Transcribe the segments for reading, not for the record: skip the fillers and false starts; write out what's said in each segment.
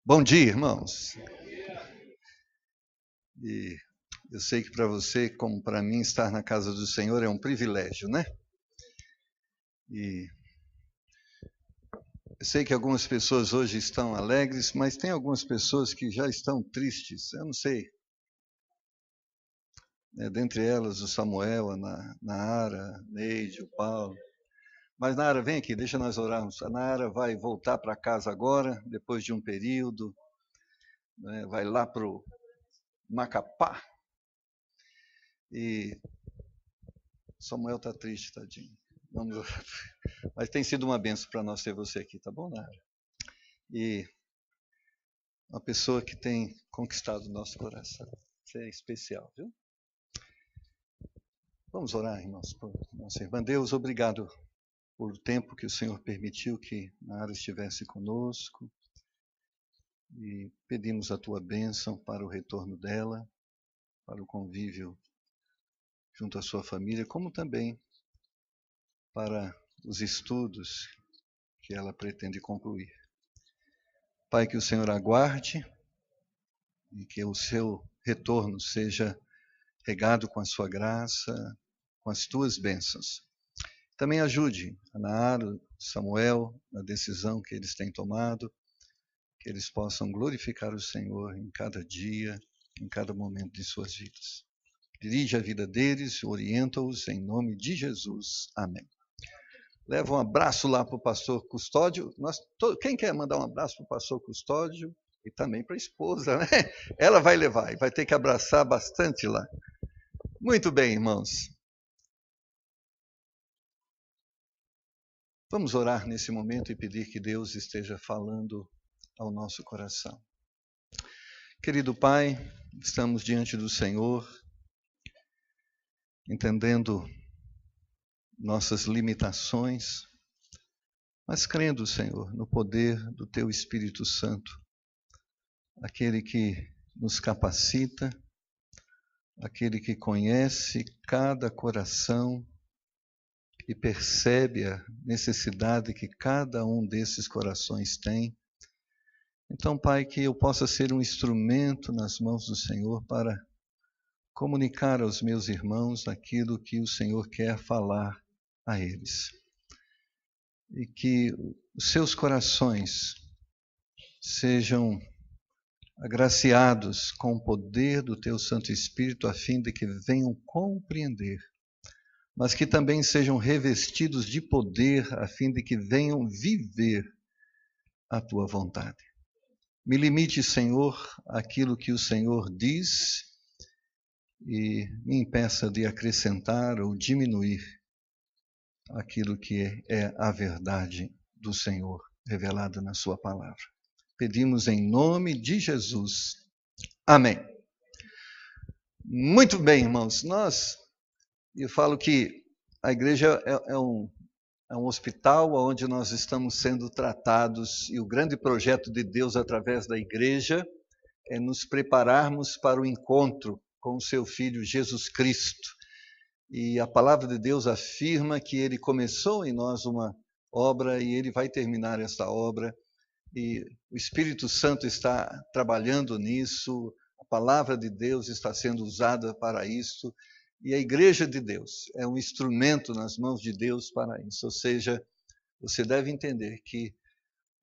Bom dia, irmãos. E eu sei que para você, como para mim, estar na casa do Senhor é um privilégio, né? E eu sei que algumas pessoas hoje estão alegres, mas tem algumas pessoas que já estão tristes. Eu não sei. Dentre elas, o Samuel, a Nara, Neide, o Paulo. Mas, Nara, vem aqui, deixa nós orarmos. A Nara vai voltar para casa agora, depois de um período, né? Vai lá para o Macapá. E Samuel está triste, tadinho. Vamos orar. Mas tem sido uma benção para nós ter você aqui, tá bom, Nara? E uma pessoa que tem conquistado o nosso coração. Isso é especial, viu? Vamos orar, irmãos, por nossa irmã. Deus, obrigado por o tempo que o Senhor permitiu que Nara estivesse conosco. E pedimos a tua bênção para o retorno dela, para o convívio junto à sua família, como também para os estudos que ela pretende concluir. Pai, que o Senhor aguarde e que o seu retorno seja regado com a sua graça, com as tuas bênçãos. Também ajude a Nara, Samuel, na decisão que eles têm tomado, que eles possam glorificar o Senhor em cada dia, em cada momento de suas vidas. Dirige a vida deles, orienta-os em nome de Jesus. Amém. Leva um abraço lá para o pastor Custódio. Quem quer mandar um abraço para o pastor Custódio? E também para a esposa, né? Ela vai levar e vai ter que abraçar bastante lá. Muito bem, irmãos. Vamos orar nesse momento e pedir que Deus esteja falando ao nosso coração. Querido Pai, estamos diante do Senhor, entendendo nossas limitações, mas crendo, Senhor, no poder do Teu Espírito Santo, aquele que nos capacita, aquele que conhece cada coração e percebe a necessidade que cada um desses corações tem. Então, Pai, que eu possa ser um instrumento nas mãos do Senhor para comunicar aos meus irmãos aquilo que o Senhor quer falar a eles. E que os seus corações sejam agraciados com o poder do Teu Santo Espírito, a fim de que venham compreender, mas que também sejam revestidos de poder, a fim de que venham viver a Tua vontade. Me limite, Senhor, aquilo que o Senhor diz e me impeça de acrescentar ou diminuir aquilo que é a verdade do Senhor revelada na sua palavra. Pedimos em nome de Jesus. Amém. Muito bem, irmãos. Eu falo que a igreja é um hospital onde nós estamos sendo tratados, e o grande projeto de Deus através da igreja é nos prepararmos para o encontro com o seu Filho Jesus Cristo. E a palavra de Deus afirma que Ele começou em nós uma obra e Ele vai terminar esta obra. E o Espírito Santo está trabalhando nisso, a palavra de Deus está sendo usada para isso. E a igreja de Deus é um instrumento nas mãos de Deus para isso. Ou seja, você deve entender que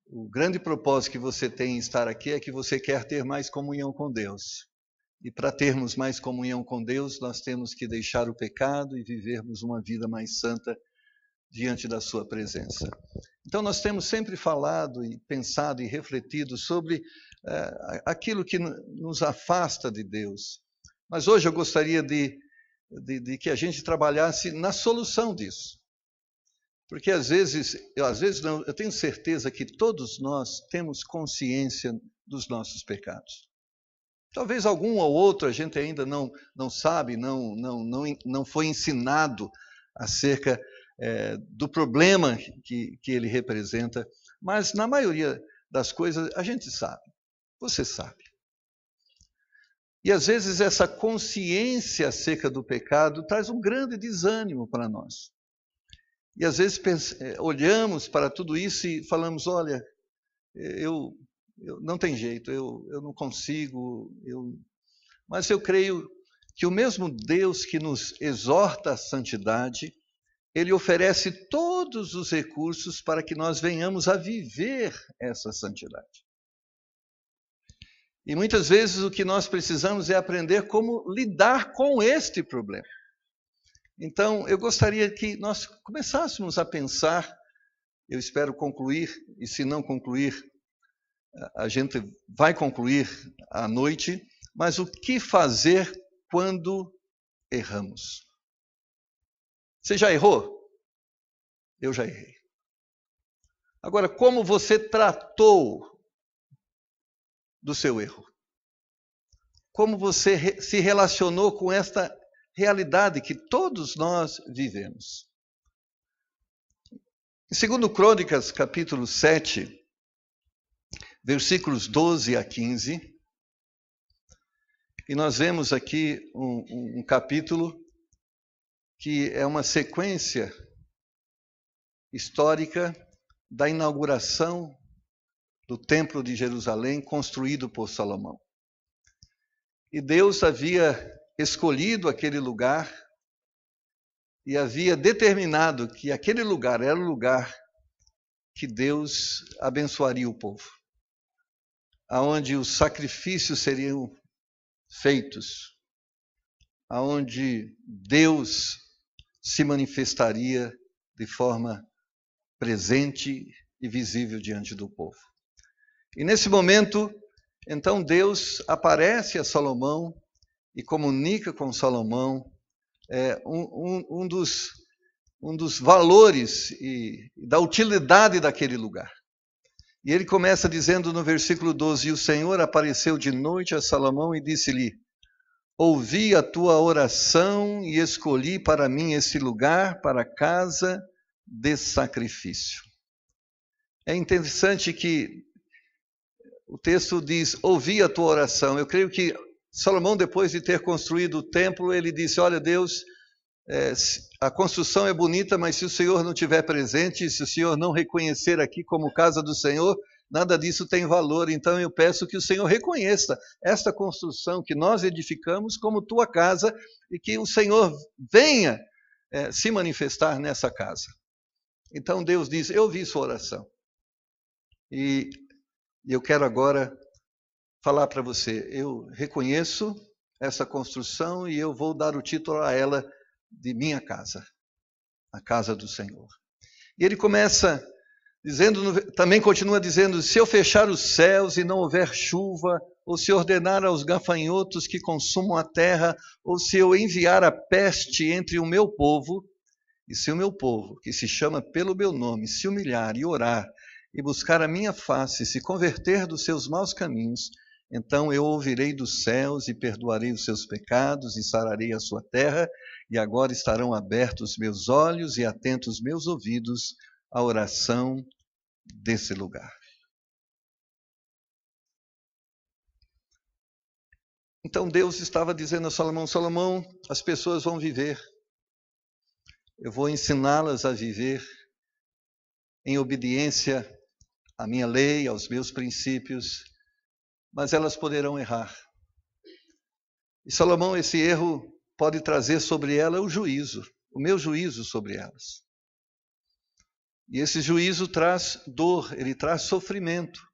o grande propósito que você tem em estar aqui é que você quer ter mais comunhão com Deus. E para termos mais comunhão com Deus, nós temos que deixar o pecado e vivermos uma vida mais santa diante da sua presença. Então nós temos sempre falado e pensado e refletido sobre aquilo que nos afasta de Deus. Mas hoje eu gostaria de que a gente trabalhasse na solução disso. Porque às vezes não, eu tenho certeza que todos nós temos consciência dos nossos pecados. Talvez algum ou outro a gente ainda não sabe, não foi ensinado acerca do problema que ele representa, mas na maioria das coisas a gente sabe, você sabe. E às vezes essa consciência acerca do pecado traz um grande desânimo para nós. E às vezes olhamos para tudo isso e falamos, olha, eu não tem jeito, eu não consigo. Mas eu creio que o mesmo Deus que nos exorta à santidade, Ele oferece todos os recursos para que nós venhamos a viver essa santidade. E muitas vezes o que nós precisamos é aprender como lidar com este problema. Então, eu gostaria que nós começássemos a pensar, eu espero concluir, e se não concluir, a gente vai concluir à noite, mas o que fazer quando erramos? Você já errou? Eu já errei. Agora, como você tratou do seu erro? Como você se relacionou com esta realidade que todos nós vivemos? Em 2 Crônicas, capítulo 7, versículos 12 a 15, e nós vemos aqui um capítulo que é uma sequência histórica da inauguração do Templo de Jerusalém, construído por Salomão. E Deus havia escolhido aquele lugar e havia determinado que aquele lugar era o lugar que Deus abençoaria o povo, aonde os sacrifícios seriam feitos, aonde Deus se manifestaria de forma presente e visível diante do povo. E nesse momento, então Deus aparece a Salomão e comunica com Salomão um dos valores e da utilidade daquele lugar. E ele começa dizendo no versículo 12, e o Senhor apareceu de noite a Salomão e disse-lhe, ouvi a tua oração e escolhi para mim esse lugar para a casa de sacrifício. É interessante que o texto diz, ouvi a tua oração. Eu creio que Salomão, depois de ter construído o templo, ele disse, olha Deus, a construção é bonita, mas se o Senhor não estiver presente, se o Senhor não reconhecer aqui como casa do Senhor, nada disso tem valor. Então eu peço que o Senhor reconheça esta construção que nós edificamos como tua casa e que o Senhor venha se manifestar nessa casa. Então Deus diz, eu ouvi sua oração. E eu quero agora falar para você, eu reconheço essa construção e eu vou dar o título a ela de minha casa, a casa do Senhor. E ele começa dizendo, também continua dizendo, se eu fechar os céus e não houver chuva, ou se ordenar aos gafanhotos que consumam a terra, ou se eu enviar a peste entre o meu povo, e se o meu povo, que se chama pelo meu nome, se humilhar e orar, e buscar a minha face, e se converter dos seus maus caminhos, então eu ouvirei dos céus e perdoarei os seus pecados e sararei a sua terra, e agora estarão abertos meus olhos e atentos meus ouvidos à oração desse lugar. Então Deus estava dizendo a Salomão, Salomão, as pessoas vão viver, eu vou ensiná-las a viver em obediência à minha lei, aos meus princípios, mas elas poderão errar. E Salomão, esse erro pode trazer sobre ela o juízo, o meu juízo sobre elas. E esse juízo traz dor, ele traz sofrimento.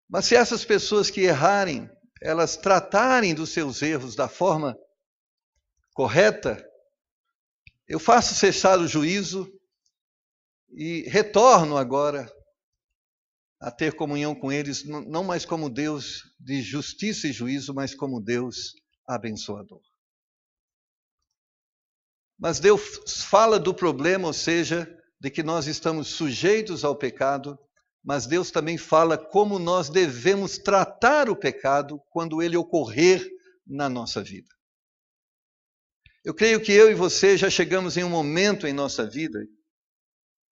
Mas se essas pessoas que errarem, elas tratarem dos seus erros da forma correta, eu faço cessar o juízo e retorno agora a ter comunhão com eles, não mais como Deus de justiça e juízo, mas como Deus abençoador. Mas Deus fala do problema, ou seja, de que nós estamos sujeitos ao pecado, mas Deus também fala como nós devemos tratar o pecado quando ele ocorrer na nossa vida. Eu creio que eu e você já chegamos em um momento em nossa vida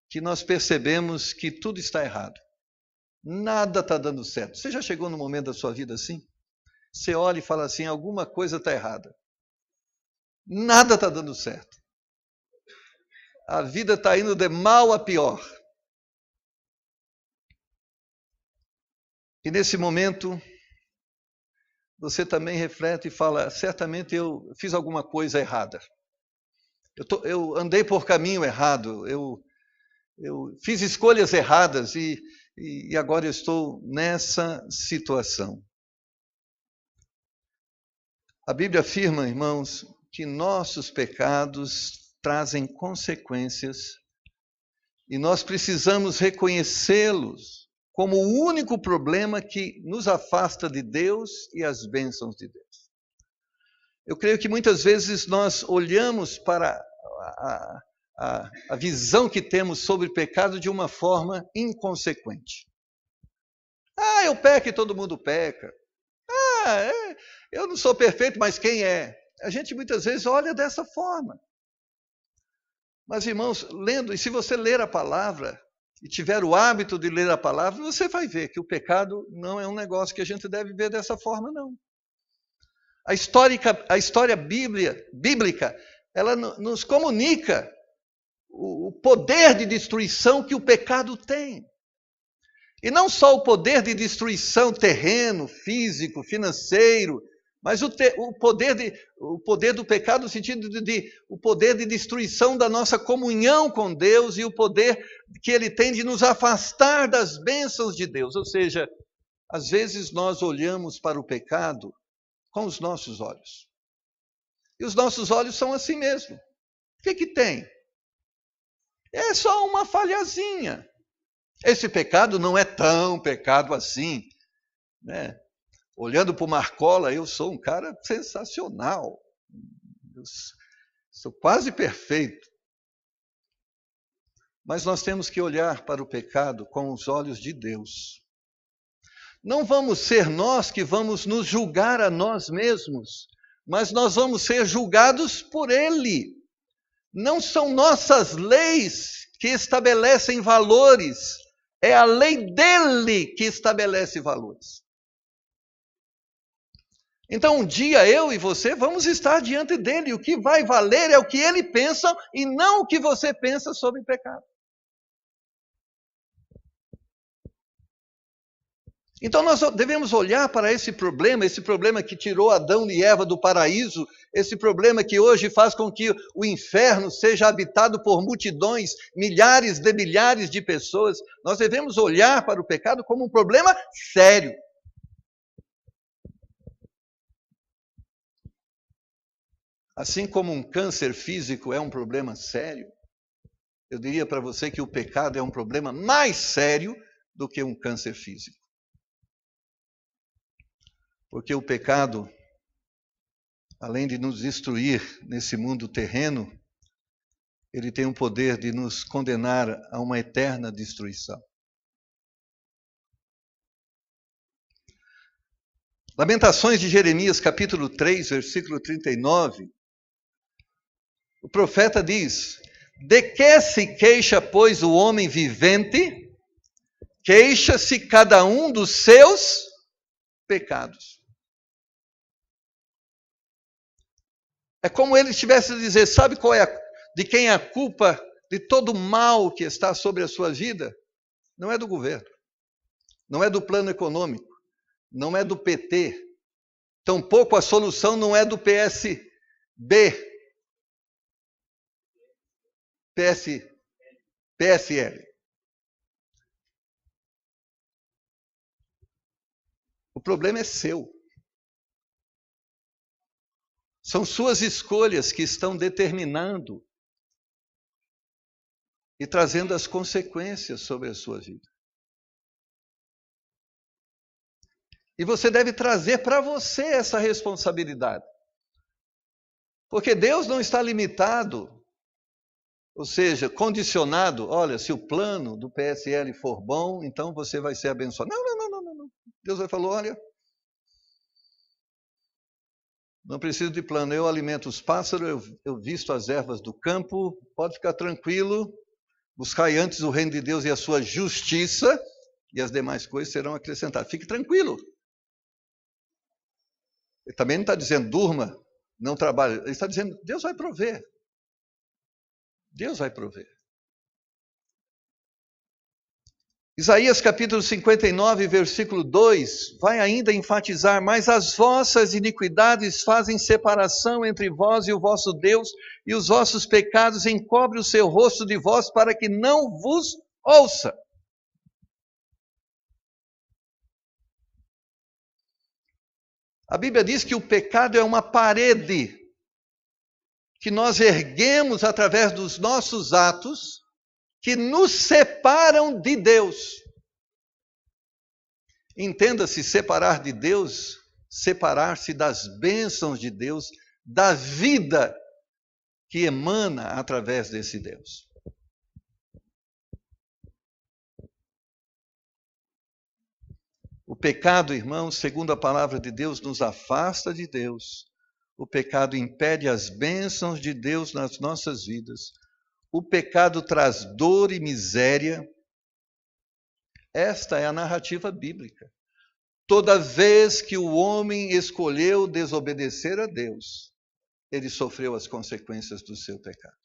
que nós percebemos que tudo está errado. Nada está dando certo. Você já chegou no momento da sua vida assim? Você olha e fala assim, alguma coisa está errada. Nada está dando certo. A vida está indo de mal a pior. E nesse momento, você também reflete e fala, certamente eu fiz alguma coisa errada. Eu andei por caminho errado, eu fiz escolhas erradas e agora eu estou nessa situação. A Bíblia afirma, irmãos, que nossos pecados trazem consequências e nós precisamos reconhecê-los como o único problema que nos afasta de Deus e as bênçãos de Deus. Eu creio que muitas vezes nós olhamos para a visão que temos sobre o pecado de uma forma inconsequente. Eu peco e todo mundo peca. Eu não sou perfeito, mas quem é? A gente muitas vezes olha dessa forma. Mas, irmãos, lendo, e se você ler a palavra, e tiver o hábito de ler a palavra, você vai ver que o pecado não é um negócio que a gente deve ver dessa forma, não. A história bíblica, ela nos comunica o poder de destruição que o pecado tem. E não só o poder de destruição terreno, físico, financeiro, mas o poder do pecado no sentido de o poder de destruição da nossa comunhão com Deus e o poder que ele tem de nos afastar das bênçãos de Deus. Ou seja, às vezes nós olhamos para o pecado com os nossos olhos. E os nossos olhos são assim mesmo. O que tem? É só uma falhazinha. Esse pecado não é tão pecado assim, né? Olhando para o Marcola, eu sou um cara sensacional. Eu sou quase perfeito. Mas nós temos que olhar para o pecado com os olhos de Deus. Não vamos ser nós que vamos nos julgar a nós mesmos, mas nós vamos ser julgados por Ele. Não são nossas leis que estabelecem valores, é a lei dele que estabelece valores. Então, um dia eu e você vamos estar diante dele. O que vai valer é o que ele pensa e não o que você pensa sobre o pecado. Então, nós devemos olhar para esse problema que tirou Adão e Eva do paraíso, esse problema que hoje faz com que o inferno seja habitado por multidões, milhares de milhares de pessoas. Nós devemos olhar para o pecado como um problema sério. Assim como um câncer físico é um problema sério, eu diria para você que o pecado é um problema mais sério do que um câncer físico. Porque o pecado, além de nos destruir nesse mundo terreno, ele tem o poder de nos condenar a uma eterna destruição. Lamentações de Jeremias, capítulo 3, versículo 39, o profeta diz: de que se queixa, pois, o homem vivente? Queixa-se cada um dos seus pecados. É como ele estivesse a dizer, sabe de quem é a culpa de todo o mal que está sobre a sua vida? Não é do governo, não é do plano econômico, não é do PT, tampouco a solução não é do PSL. O problema é seu. São suas escolhas que estão determinando e trazendo as consequências sobre a sua vida. E você deve trazer para você essa responsabilidade. Porque Deus não está limitado, ou seja, condicionado. Olha, se o plano do PSL for bom, então você vai ser abençoado. Não. Deus vai falar, olha, não preciso de plano, eu alimento os pássaros, eu visto as ervas do campo, pode ficar tranquilo, buscai antes o reino de Deus e a sua justiça, e as demais coisas serão acrescentadas. Fique tranquilo. Ele também não está dizendo, durma, não trabalhe. Ele está dizendo, Deus vai prover. Deus vai prover. Isaías capítulo 59, versículo 2, vai ainda enfatizar: mas as vossas iniquidades fazem separação entre vós e o vosso Deus, e os vossos pecados encobrem o seu rosto de vós, para que não vos ouça. A Bíblia diz que o pecado é uma parede que nós erguemos através dos nossos atos, que nos separam de Deus. Entenda-se separar de Deus, separar-se das bênçãos de Deus, da vida que emana através desse Deus. O pecado, irmãos, segundo a palavra de Deus, nos afasta de Deus. O pecado impede as bênçãos de Deus nas nossas vidas. O pecado traz dor e miséria. Esta é a narrativa bíblica. Toda vez que o homem escolheu desobedecer a Deus, ele sofreu as consequências do seu pecado.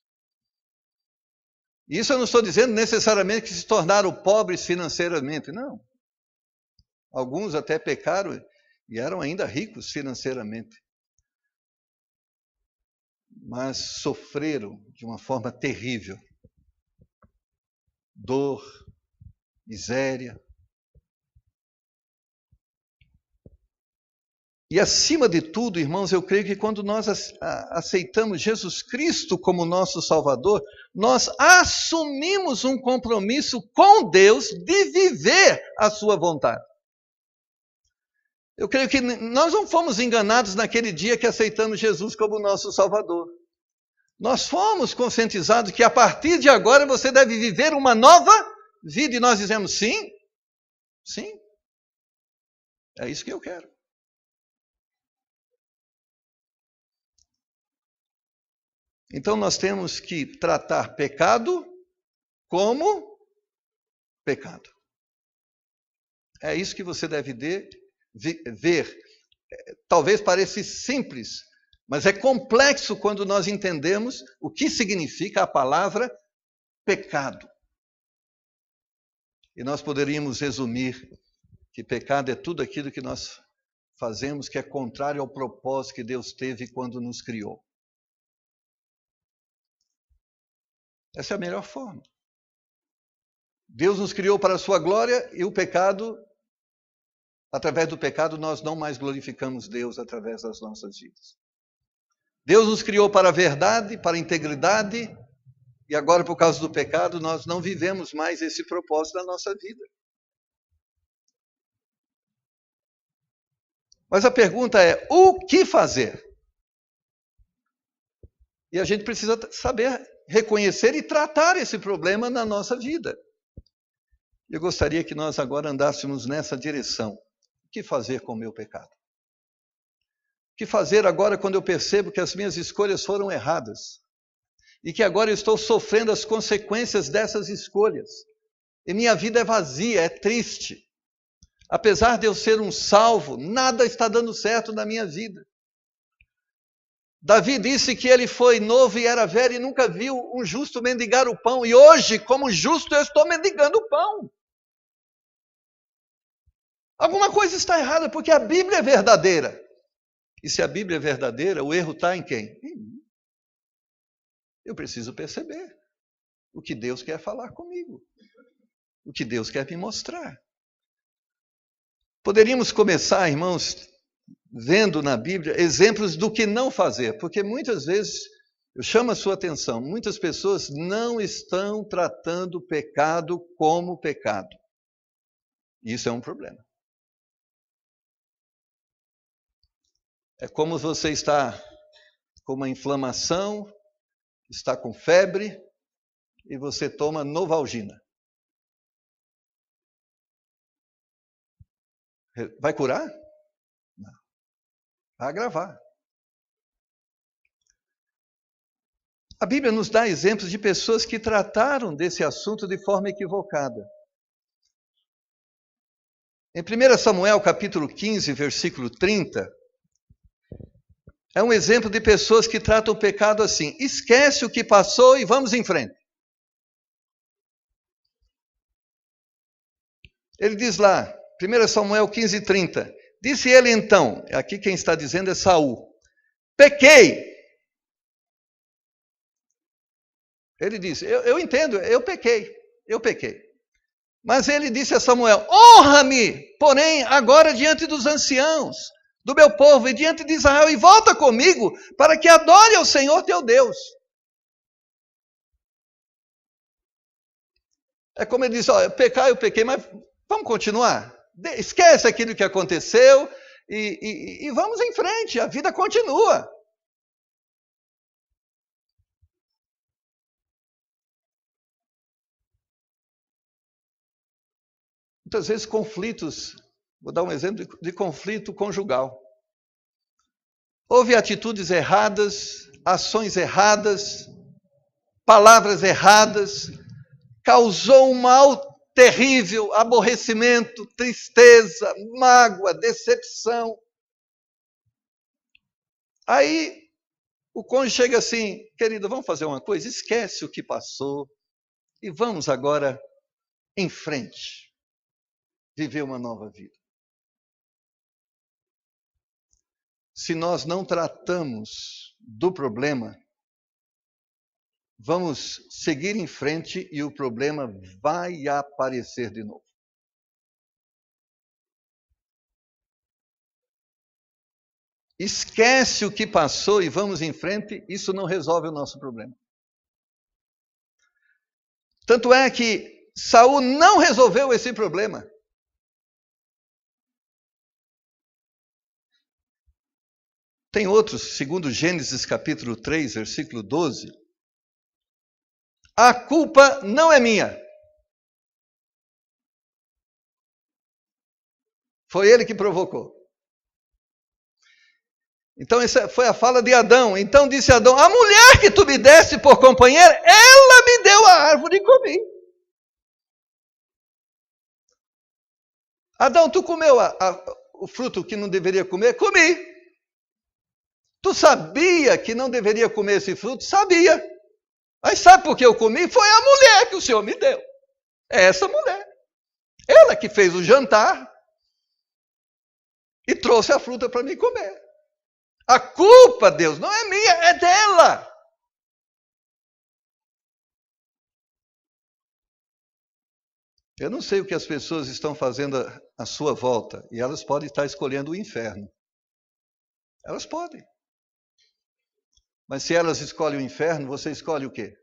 Isso eu não estou dizendo necessariamente que se tornaram pobres financeiramente, não. Alguns até pecaram e eram ainda ricos financeiramente. Mas sofreram de uma forma terrível. Dor, miséria. E acima de tudo, irmãos, eu creio que quando nós aceitamos Jesus Cristo como nosso Salvador, nós assumimos um compromisso com Deus de viver a sua vontade. Eu creio que nós não fomos enganados naquele dia que aceitamos Jesus como nosso Salvador. Nós fomos conscientizados que a partir de agora você deve viver uma nova vida. E nós dizemos sim, sim, é isso que eu quero. Então nós temos que tratar pecado como pecado. É isso que você deve ver. Talvez pareça simples, mas é complexo quando nós entendemos o que significa a palavra pecado. E nós poderíamos resumir que pecado é tudo aquilo que nós fazemos que é contrário ao propósito que Deus teve quando nos criou. Essa é a melhor forma. Deus nos criou para a sua glória e o pecado, através do pecado, nós não mais glorificamos Deus através das nossas vidas. Deus nos criou para a verdade, para a integridade, e agora, por causa do pecado, nós não vivemos mais esse propósito na nossa vida. Mas a pergunta é, o que fazer? E a gente precisa saber reconhecer e tratar esse problema na nossa vida. Eu gostaria que nós agora andássemos nessa direção. O que fazer com o meu pecado? O que fazer agora quando eu percebo que as minhas escolhas foram erradas? E que agora eu estou sofrendo as consequências dessas escolhas. E minha vida é vazia, é triste. Apesar de eu ser um salvo, nada está dando certo na minha vida. Davi disse que ele foi novo e era velho e nunca viu um justo mendigar o pão. E hoje, como justo, eu estou mendigando o pão. Alguma coisa está errada, porque a Bíblia é verdadeira. E se a Bíblia é verdadeira, o erro está em quem? Em mim. Eu preciso perceber o que Deus quer falar comigo. O que Deus quer me mostrar. Poderíamos começar, irmãos, vendo na Bíblia exemplos do que não fazer, porque muitas vezes, eu chamo a sua atenção, muitas pessoas não estão tratando o pecado como pecado. Isso é um problema. É como você está com uma inflamação, está com febre e você toma Novalgina. Vai curar? Não. Vai agravar. A Bíblia nos dá exemplos de pessoas que trataram desse assunto de forma equivocada. Em 1 Samuel capítulo 15, versículo 30, é um exemplo de pessoas que tratam o pecado assim: esquece o que passou e vamos em frente. Ele diz lá, 1 Samuel 15:30, disse ele então, aqui quem está dizendo é Saul, pequei. Ele disse, eu entendo, eu pequei. Mas ele disse a Samuel, honra-me, porém, agora diante dos anciãos do meu povo e diante de Israel, e volta comigo, para que adore ao Senhor teu Deus. É como ele disse, eu pequei, mas vamos continuar. Esquece aquilo que aconteceu e vamos em frente, a vida continua. Muitas vezes conflitos, vou dar um exemplo de conflito conjugal. Houve atitudes erradas, ações erradas, palavras erradas, causou um mal terrível, aborrecimento, tristeza, mágoa, decepção. Aí o cônjuge chega assim, querido, vamos fazer uma coisa, esquece o que passou e vamos agora em frente. Viver uma nova vida. Se nós não tratamos do problema, vamos seguir em frente e o problema vai aparecer de novo. Esquece o que passou e vamos em frente, isso não resolve o nosso problema. Tanto é que Saul não resolveu esse problema. Tem outros, segundo Gênesis capítulo 3, versículo 12. A culpa não é minha. Foi ele que provocou. Então, essa foi a fala de Adão. Então disse Adão, a mulher que tu me deste por companheira, ela me deu a árvore e comi. Adão, tu comeu o fruto que não deveria comer? Comi. Tu sabia que não deveria comer esse fruto? Sabia. Mas sabe por que eu comi? Foi a mulher que o Senhor me deu. É essa mulher. Ela que fez o jantar e trouxe a fruta para mim comer. A culpa, Deus, não é minha, é dela. Eu não sei o que as pessoas estão fazendo à sua volta, e elas podem estar escolhendo o inferno. Elas podem. Mas se elas escolhem o inferno, você escolhe o quê?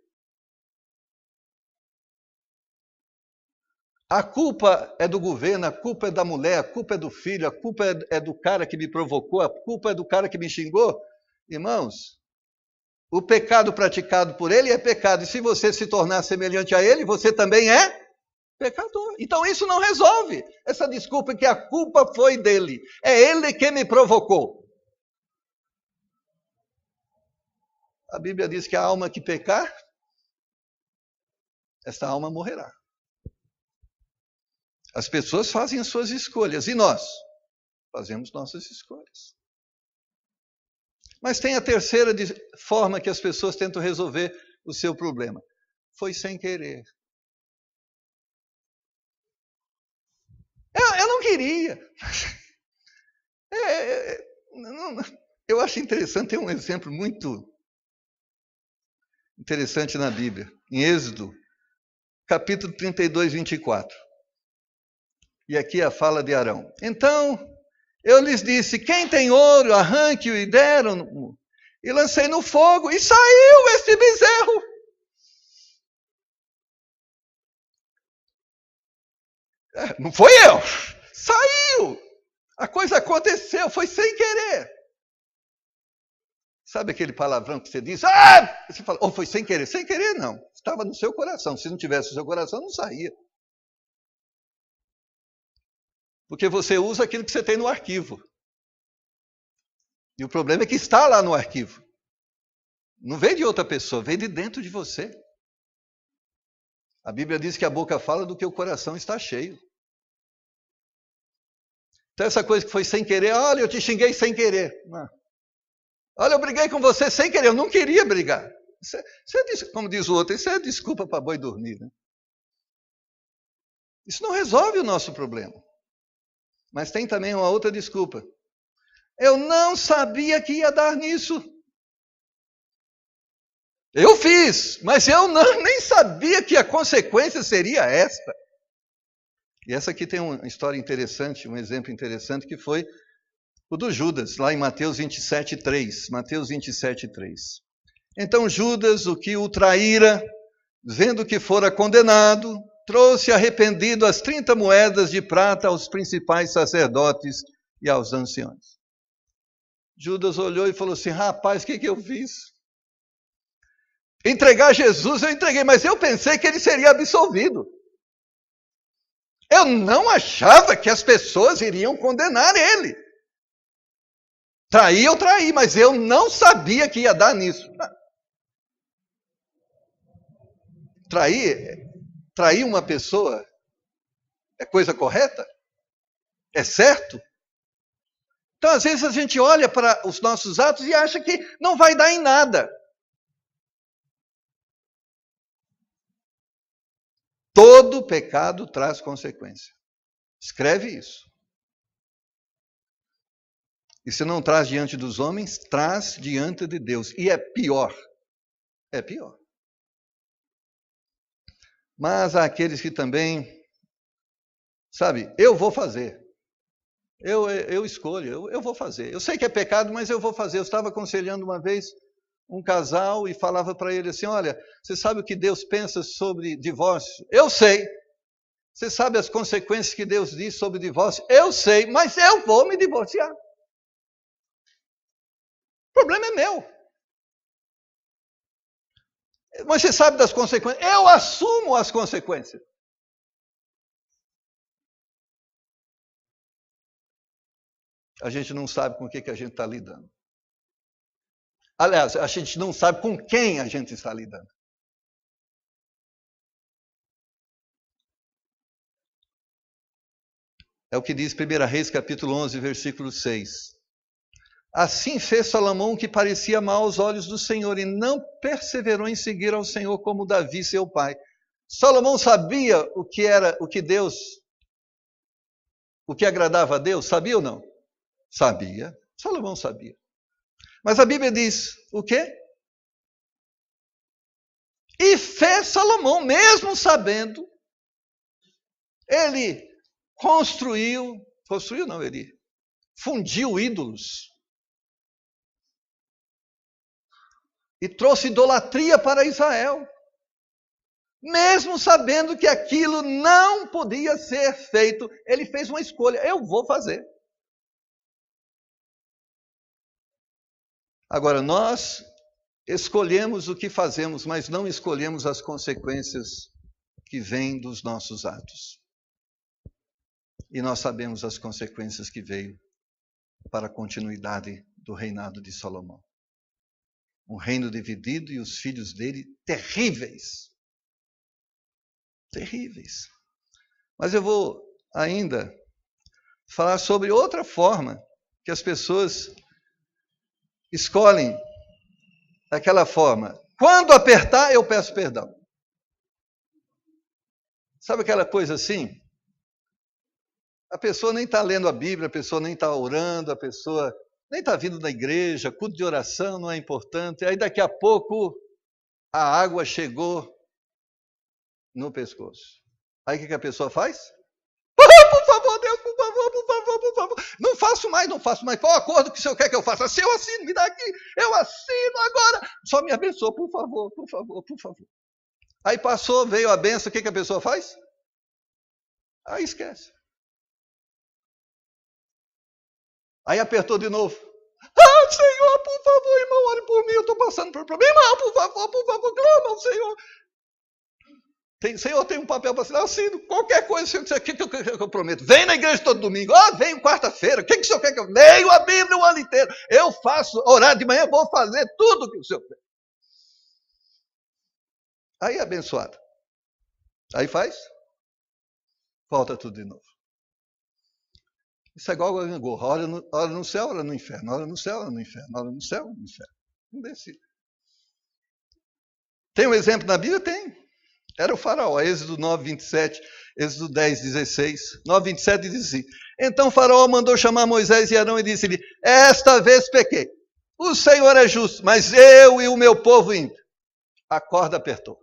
A culpa é do governo, a culpa é da mulher, a culpa é do filho, a culpa é do cara que me provocou, a culpa é do cara que me xingou. Irmãos, o pecado praticado por ele é pecado, e se você se tornar semelhante a ele, você também é pecador. Então isso não resolve essa desculpa que a culpa foi dele. É ele que me provocou. A Bíblia diz que a alma que pecar, esta alma morrerá. As pessoas fazem as suas escolhas, e nós fazemos nossas escolhas. Mas tem a terceira forma que as pessoas tentam resolver o seu problema. Foi sem querer. Eu não queria. Eu acho interessante, tem um exemplo muito interessante na Bíblia, em Êxodo, capítulo 32, 24. E aqui a fala de Arão. Então, eu lhes disse, quem tem ouro, arranque-o e deram, e lancei no fogo, e saiu este bezerro. Não foi eu, saiu. A coisa aconteceu, foi sem querer. Sabe aquele palavrão que você diz? Você fala, foi sem querer. Sem querer, não. Estava no seu coração. Se não tivesse no seu coração, não saía. Porque você usa aquilo que você tem no arquivo. E o problema é que está lá no arquivo. Não vem de outra pessoa, vem de dentro de você. A Bíblia diz que a boca fala do que o coração está cheio. Então essa coisa que foi sem querer, olha, eu te xinguei sem querer. Não. Olha, eu briguei com você sem querer, eu não queria brigar. Isso é, como diz o outro, isso é desculpa para boi dormir. Né? Isso não resolve o nosso problema. Mas tem também uma outra desculpa. Eu não sabia que ia dar nisso. Eu fiz, mas eu nem sabia que a consequência seria esta. E essa aqui tem uma história interessante, um exemplo interessante, que foi o do Judas, lá em Mateus 27:3. Mateus 27:3. Então Judas, o que o traíra, vendo que fora condenado, trouxe arrependido as 30 moedas de prata aos principais sacerdotes e aos anciões. Judas olhou e falou assim: rapaz, o que eu fiz? Entregar Jesus eu entreguei, mas eu pensei que ele seria absolvido. Eu não achava que as pessoas iriam condenar ele. Traí, eu traí, mas eu não sabia que ia dar nisso. Trair uma pessoa é coisa correta? É certo? Então, às vezes, a gente olha para os nossos atos e acha que não vai dar em nada. Todo pecado traz consequência. Escreve isso. E se não traz diante dos homens, traz diante de Deus. E é pior. É pior. Mas há aqueles que também, sabe, eu vou fazer. Eu escolho, eu vou fazer. Eu sei que é pecado, mas eu vou fazer. Eu estava aconselhando uma vez um casal e falava para ele assim: olha, você sabe o que Deus pensa sobre divórcio? Eu sei. Você sabe as consequências que Deus diz sobre divórcio? Eu sei, mas eu vou me divorciar. O problema é meu. Mas você sabe das consequências? Eu assumo as consequências. A gente não sabe com o que a gente está lidando. Aliás, a gente não sabe com quem a gente está lidando. É o que diz 1 Reis, capítulo 11, versículo 6. Assim fez Salomão o que parecia mal aos olhos do Senhor, e não perseverou em seguir ao Senhor como Davi, seu pai. Salomão sabia o que era, o que agradava a Deus? Sabia ou não? Sabia. Salomão sabia. Mas a Bíblia diz o quê? E fez Salomão, mesmo sabendo, ele ele fundiu ídolos e trouxe idolatria para Israel, mesmo sabendo que aquilo não podia ser feito. Ele fez uma escolha: eu vou fazer. Agora, nós escolhemos o que fazemos, mas não escolhemos as consequências que vêm dos nossos atos. E nós sabemos as consequências que veio para a continuidade do reinado de Salomão. Um reino dividido e os filhos dele terríveis. Terríveis. Mas eu vou ainda falar sobre outra forma que as pessoas escolhem daquela forma. Quando apertar, eu peço perdão. Sabe aquela coisa assim? A pessoa nem está lendo a Bíblia, a pessoa nem está orando, a pessoa nem está vindo da igreja, culto de oração não é importante. Aí daqui a pouco a água chegou no pescoço. Aí o que a pessoa faz? Por favor, Deus, por favor, por favor, por favor. Não faço mais. Qual acordo que o senhor quer que eu faça? Se eu assino, me dá aqui. Eu assino agora. Só me abençoa, por favor, por favor, por favor. Aí passou, veio a benção, o que a pessoa faz? Aí esquece. Aí apertou de novo. Senhor, por favor, irmão, ore por mim, eu estou passando por problema. Irmão, por favor, clama ao Senhor. Senhor, tem um papel para assinar, assino. Qualquer coisa, o que eu prometo? Vem na igreja todo domingo. Venho quarta-feira. O que o senhor quer que eu... Leio a Bíblia o ano inteiro. Eu faço, orar de manhã, vou fazer tudo o que o senhor quer. Aí é abençoado. Aí faz. Volta tudo de novo. Isso é igual a gangorra. Ora no céu, ora no inferno. Ora no céu, ora no inferno. Ora no céu, ora no inferno. Não decide. Tem um exemplo na Bíblia? Tem. Era o faraó, Êxodo 9, 27, Êxodo 10, 16. 9, 27 diz assim: então o faraó mandou chamar Moisés e Arão e disse-lhe: esta vez pequei. O Senhor é justo, mas eu e o meu povo indo. A corda apertou.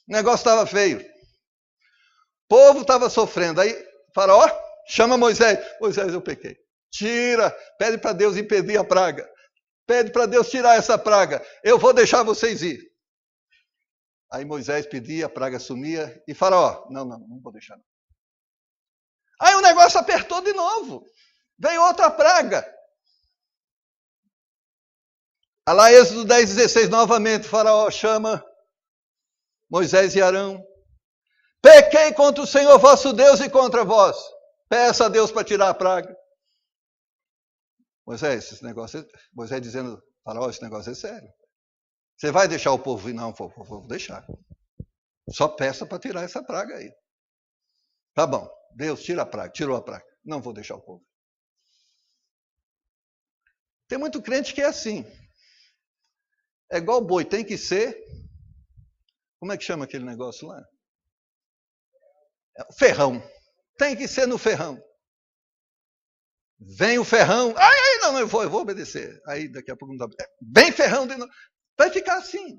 O negócio estava feio. O povo estava sofrendo. Aí, faraó, chama Moisés. Moisés, eu pequei. Tira, pede para Deus impedir a praga. Pede para Deus tirar essa praga. Eu vou deixar vocês ir. Aí Moisés pedia, a praga sumia. E faraó, não vou deixar não. Aí o negócio apertou de novo. Veio outra praga. Aí lá Êxodo 10, 16, novamente, faraó chama Moisés e Arão. Pequei contra o Senhor vosso Deus e contra vós. Peça a Deus para tirar a praga. Moisés dizendo, faraó, esse negócio é sério. Você vai deixar o povo ir? Não, vou deixar. Só peça para tirar essa praga aí. Tá bom, Deus tira a praga, tirou a praga. Não vou deixar o povo. Tem muito crente que é assim. É igual boi, tem que ser... Como é que chama aquele negócio lá? Ferrão. Tem que ser no ferrão. Vem o ferrão. Não, eu vou obedecer. Aí daqui a pouco não dá. Vem ferrão de novo. Vai ficar assim.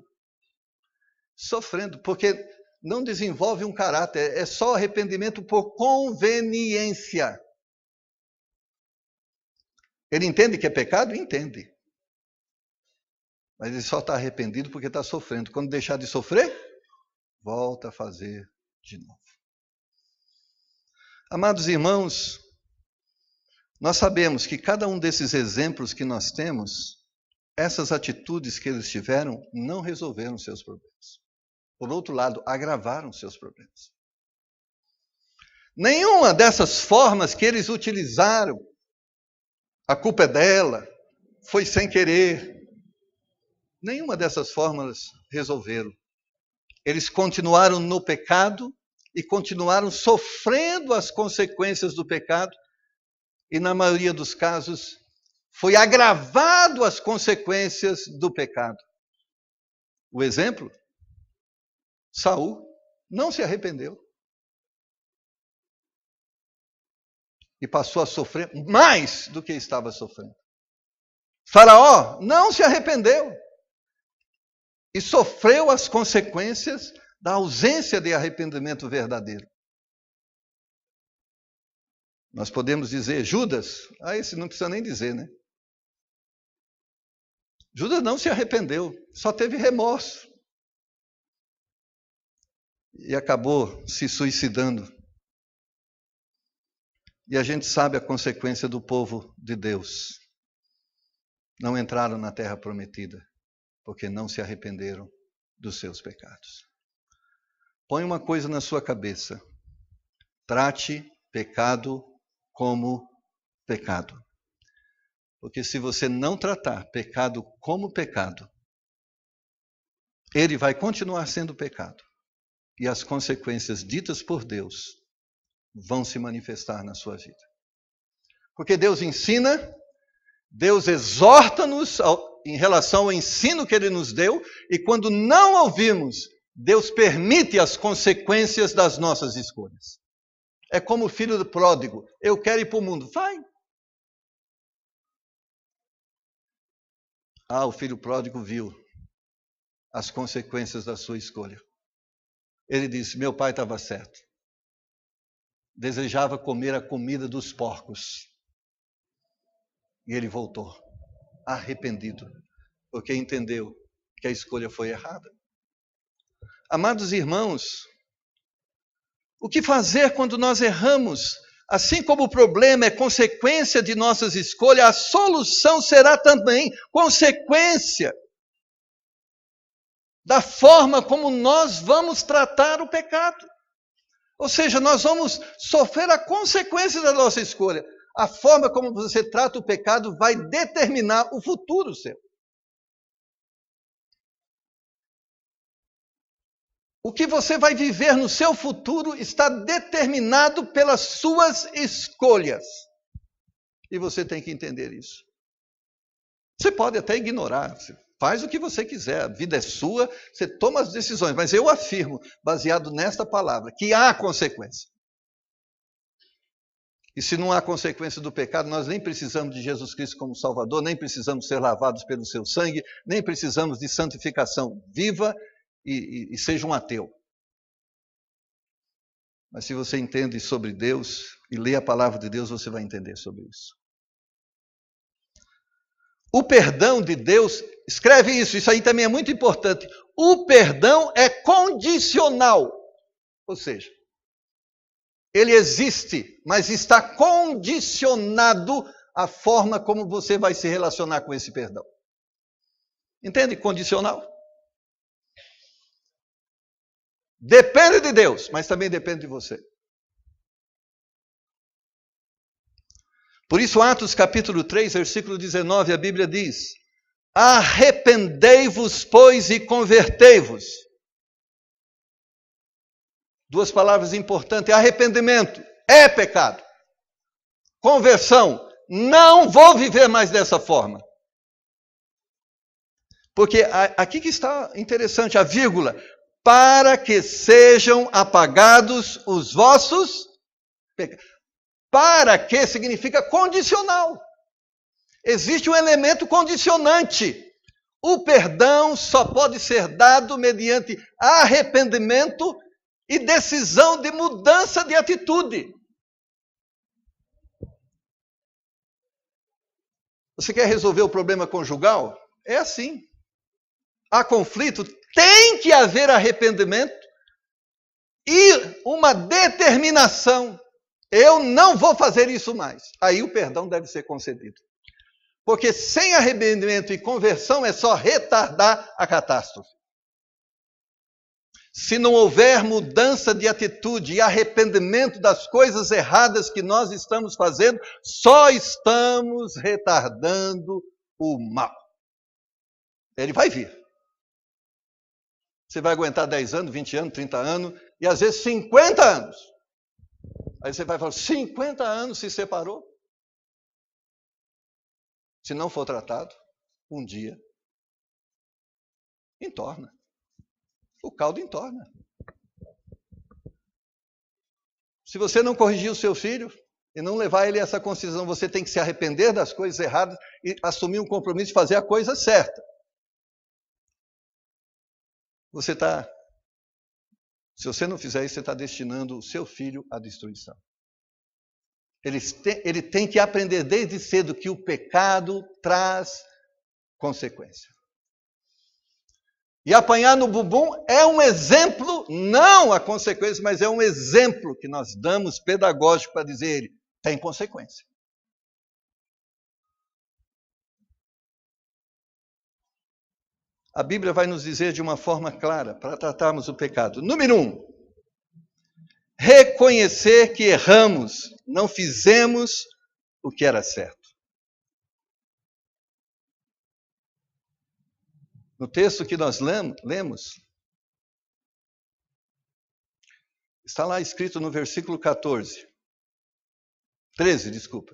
Sofrendo, porque não desenvolve um caráter. É só arrependimento por conveniência. Ele entende que é pecado? Entende. Mas ele só está arrependido porque está sofrendo. Quando deixar de sofrer, volta a fazer de novo. Amados irmãos, nós sabemos que cada um desses exemplos que nós temos, essas atitudes que eles tiveram, não resolveram seus problemas. Por outro lado, agravaram seus problemas. Nenhuma dessas formas que eles utilizaram, a culpa é dela, foi sem querer. Nenhuma dessas formas resolveram. Eles continuaram no pecado e continuaram sofrendo as consequências do pecado. E na maioria dos casos, foi agravado as consequências do pecado. O exemplo? Saul não se arrependeu. E passou a sofrer mais do que estava sofrendo. Faraó não se arrependeu. E sofreu as consequências da ausência de arrependimento verdadeiro. Nós podemos dizer, Judas, esse não precisa nem dizer, né? Judas não se arrependeu, só teve remorso. E acabou se suicidando. E a gente sabe a consequência do povo de Deus. Não entraram na terra prometida, porque não se arrependeram dos seus pecados. Põe uma coisa na sua cabeça. Trate pecado como pecado. Porque se você não tratar pecado como pecado, ele vai continuar sendo pecado. E as consequências ditas por Deus vão se manifestar na sua vida. Porque Deus ensina, Deus exorta-nos em relação ao ensino que Ele nos deu, e quando não ouvimos, Deus permite as consequências das nossas escolhas. É como o filho do pródigo. Eu quero ir para o mundo. Vai. O filho pródigo viu as consequências da sua escolha. Ele disse, meu pai estava certo. Desejava comer a comida dos porcos. E ele voltou, arrependido, porque entendeu que a escolha foi errada. Amados irmãos, o que fazer quando nós erramos? Assim como o problema é consequência de nossas escolhas, a solução será também consequência da forma como nós vamos tratar o pecado. Ou seja, nós vamos sofrer a consequência da nossa escolha. A forma como você trata o pecado vai determinar o futuro seu. O que você vai viver no seu futuro está determinado pelas suas escolhas. E você tem que entender isso. Você pode até ignorar. Faz o que você quiser, a vida é sua, você toma as decisões. Mas eu afirmo, baseado nesta palavra, que há consequência. E se não há consequência do pecado, nós nem precisamos de Jesus Cristo como Salvador, nem precisamos ser lavados pelo seu sangue, nem precisamos de santificação. Viva e seja um ateu. Mas se você entende sobre Deus e lê a palavra de Deus, você vai entender sobre isso. O perdão de Deus, escreve isso aí também é muito importante. O perdão é condicional. Ou seja, ele existe, mas está condicionado à forma como você vai se relacionar com esse perdão. Entende? Condicional. Depende de Deus, mas também depende de você. Por isso, Atos capítulo 3, versículo 19, a Bíblia diz: arrependei-vos, pois, e convertei-vos. Duas palavras importantes: arrependimento é pecado. Conversão, não vou viver mais dessa forma. Porque aqui que está interessante, a vírgula: para que sejam apagados os vossos pecados. Para que significa condicional. Existe um elemento condicionante. O perdão só pode ser dado mediante arrependimento e decisão de mudança de atitude. Você quer resolver o problema conjugal? É assim. Há conflito, tem que haver arrependimento e uma determinação. Eu não vou fazer isso mais. Aí o perdão deve ser concedido. Porque sem arrependimento e conversão é só retardar a catástrofe. Se não houver mudança de atitude e arrependimento das coisas erradas que nós estamos fazendo, só estamos retardando o mal. Ele vai vir. Você vai aguentar 10 anos, 20 anos, 30 anos e às vezes 50 anos. Aí você vai falar, 50 anos se separou? Se não for tratado, um dia entorna. O caldo entorna. Se você não corrigir o seu filho e não levar ele a essa concisão, você tem que se arrepender das coisas erradas e assumir um compromisso de fazer a coisa certa. Se você não fizer isso, você está destinando o seu filho à destruição. Ele tem que aprender desde cedo que o pecado traz consequência. E apanhar no bumbum é um exemplo, não a consequência, mas é um exemplo que nós damos pedagógico para dizer ele, tem consequência. A Bíblia vai nos dizer de uma forma clara, para tratarmos o pecado. Número 1, reconhecer que erramos, não fizemos o que era certo. No texto que nós lemos, está lá escrito no versículo 13, desculpa.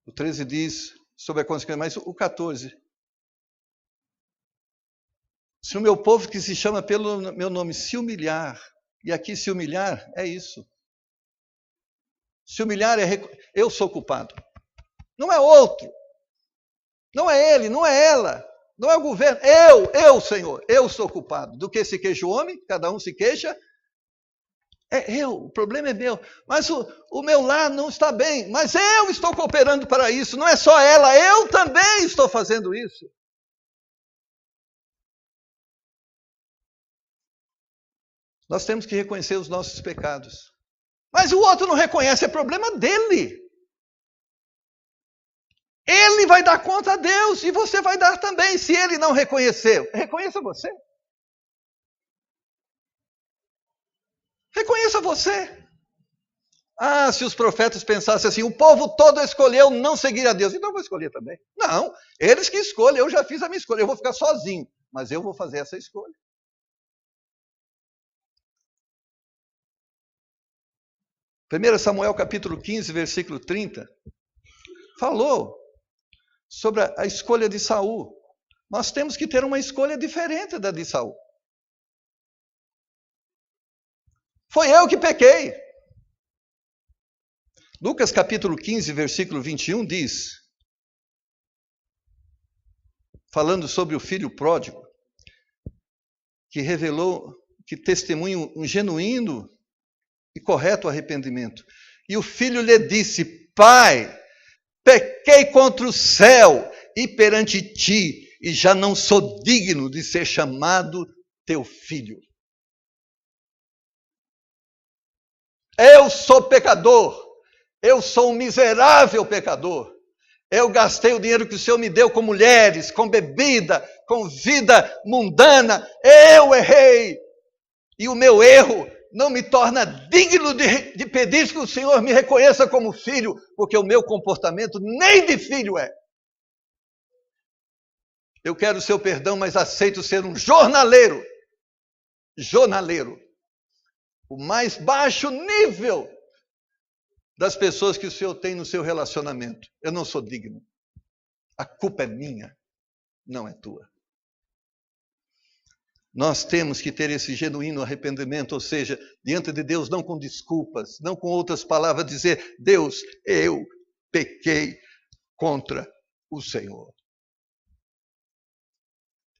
O 13 diz sobre a consequência, mas o 14. Se o meu povo que se chama pelo meu nome se humilhar, e aqui se humilhar é isso. Se humilhar eu sou culpado. Não é outro. Não é ele, não é ela, não é o governo. Eu, Senhor, eu sou culpado. Do que se queixa o homem, cada um se queixa. É eu, o problema é meu. Mas o meu lar não está bem. Mas eu estou cooperando para isso. Não é só ela, eu também estou fazendo isso. Nós temos que reconhecer os nossos pecados. Mas o outro não reconhece, é problema dele. Ele vai dar conta a Deus e você vai dar também. Se ele não reconhecer, reconheça você. Reconheça você. Ah, se os profetas pensassem assim, o povo todo escolheu não seguir a Deus, então eu vou escolher também. Não, eles que escolhem, eu já fiz a minha escolha, eu vou ficar sozinho, mas eu vou fazer essa escolha. Primeiro Samuel capítulo 15, versículo 30, falou sobre a escolha de Saul. Nós temos que ter uma escolha diferente da de Saul. Foi eu que pequei. Lucas capítulo 15, versículo 21 diz, falando sobre o filho pródigo, que revelou, que testemunha um genuíno e correto arrependimento. E o filho lhe disse: Pai, pequei contra o céu e perante ti, e já não sou digno de ser chamado teu filho. Eu sou pecador, eu sou um miserável pecador. Eu gastei o dinheiro que o Senhor me deu com mulheres, com bebida, com vida mundana. Eu errei. E o meu erro não me torna digno de pedir que o Senhor me reconheça como filho, porque o meu comportamento nem de filho é. Eu quero o seu perdão, mas aceito ser um jornaleiro. Jornaleiro. O mais baixo nível das pessoas que o Senhor tem no seu relacionamento. Eu não sou digno. A culpa é minha, não é tua. Nós temos que ter esse genuíno arrependimento, ou seja, diante de Deus, não com desculpas, não com outras palavras, dizer: Deus, eu pequei contra o Senhor.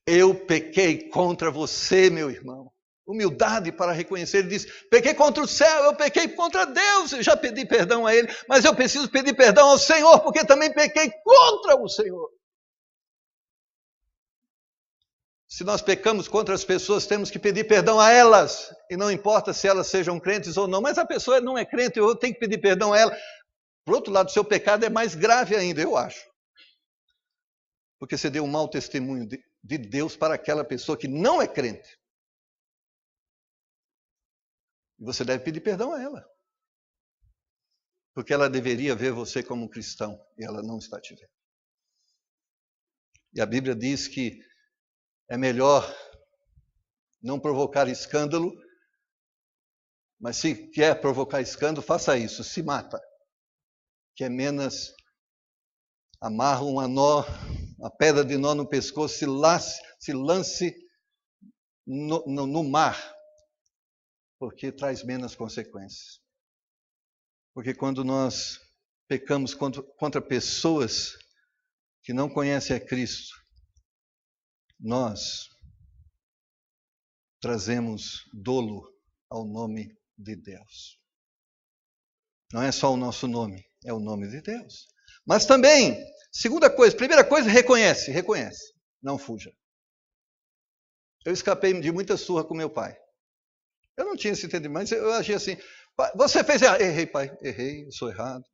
Eu pequei contra você, meu irmão. Humildade para reconhecer. Ele diz: pequei contra o céu, eu pequei contra Deus. Eu já pedi perdão a Ele, mas eu preciso pedir perdão ao Senhor, porque também pequei contra o Senhor. Se nós pecamos contra as pessoas, temos que pedir perdão a elas. E não importa se elas sejam crentes ou não. Mas a pessoa não é crente, eu tenho que pedir perdão a ela. Por outro lado, o seu pecado é mais grave ainda, eu acho. Porque você deu um mau testemunho de Deus para aquela pessoa que não é crente. E você deve pedir perdão a ela. Porque ela deveria ver você como cristão. E ela não está te vendo. E a Bíblia diz que é melhor não provocar escândalo. Mas se quer provocar escândalo, faça isso. Se mata. Que é menos amarra uma pedra de nó no pescoço, se lance no mar. Porque traz menos consequências. Porque quando nós pecamos contra pessoas que não conhecem a Cristo, nós trazemos dolo ao nome de Deus. Não é só o nosso nome, é o nome de Deus. Mas também, primeira coisa, reconhece, não fuja. Eu escapei de muita surra com meu pai. Eu não tinha esse entendimento, mas eu agi assim: você fez errado. Errei, pai, errei, eu sou errado.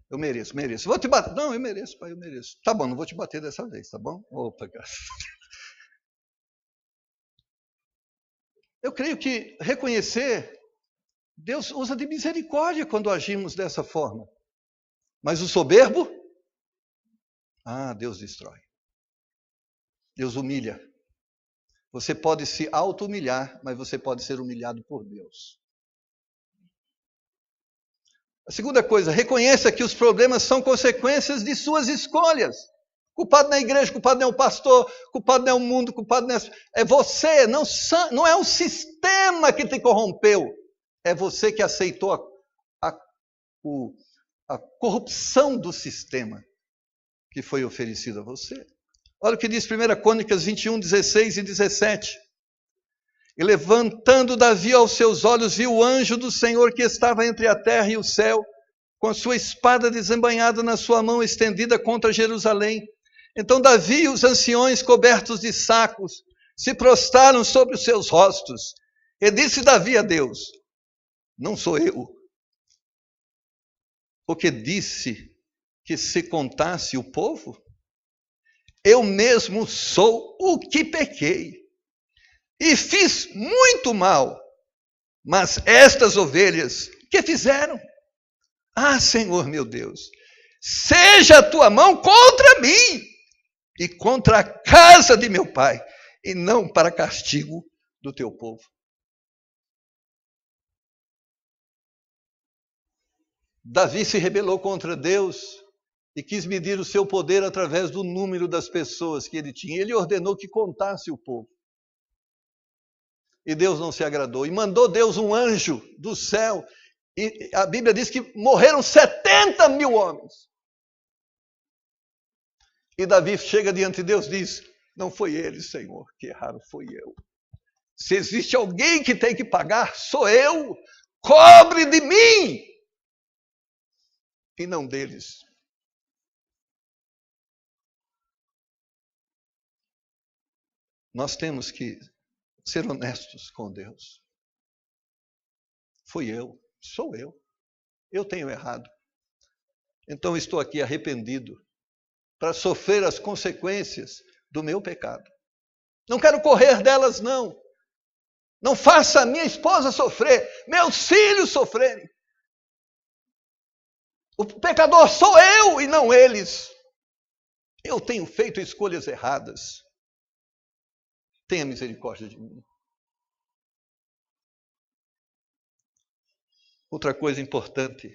Eu mereço. Vou te bater. Não, eu mereço, pai, eu mereço. Tá bom, não vou te bater dessa vez, tá bom? Opa, graças. Eu creio que reconhecer, Deus usa de misericórdia quando agimos dessa forma. Mas o soberbo, Deus destrói. Deus humilha. Você pode se auto-humilhar, mas você pode ser humilhado por Deus. A segunda coisa, reconheça que os problemas são consequências de suas escolhas. Culpado não é a igreja, culpado não é o pastor, culpado não é o mundo, culpado não é você. Não é o sistema que te corrompeu. É você que aceitou a corrupção do sistema que foi oferecido a você. Olha o que diz 1 Crônicas 21, 16 e 17. E levantando Davi aos seus olhos, viu o anjo do Senhor que estava entre a terra e o céu, com a sua espada desembainhada na sua mão, estendida contra Jerusalém. Então Davi e os anciões, cobertos de sacos, se prostraram sobre os seus rostos. E disse Davi a Deus: não sou eu, porque disse que se contasse o povo? Eu mesmo sou o que pequei, e fiz muito mal, mas estas ovelhas, que fizeram? Senhor meu Deus, seja a tua mão contra mim, e contra a casa de meu pai, e não para castigo do teu povo. Davi se rebelou contra Deus, e quis medir o seu poder através do número das pessoas que ele tinha. Ele ordenou que contasse o povo. E Deus não se agradou. E mandou Deus um anjo do céu. E a Bíblia diz que morreram 70 mil homens. E Davi chega diante de Deus e diz: não foi eles, Senhor, que erraram, foi eu. Se existe alguém que tem que pagar, sou eu. Cobre de mim e não deles. Nós temos que ser honestos com Deus. Fui eu, sou eu. Eu tenho errado. Então estou aqui arrependido para sofrer as consequências do meu pecado. Não quero correr delas, não. Não faça a minha esposa sofrer, meus filhos sofrerem. O pecador sou eu e não eles. Eu tenho feito escolhas erradas. Tenha misericórdia de mim. Outra coisa importante.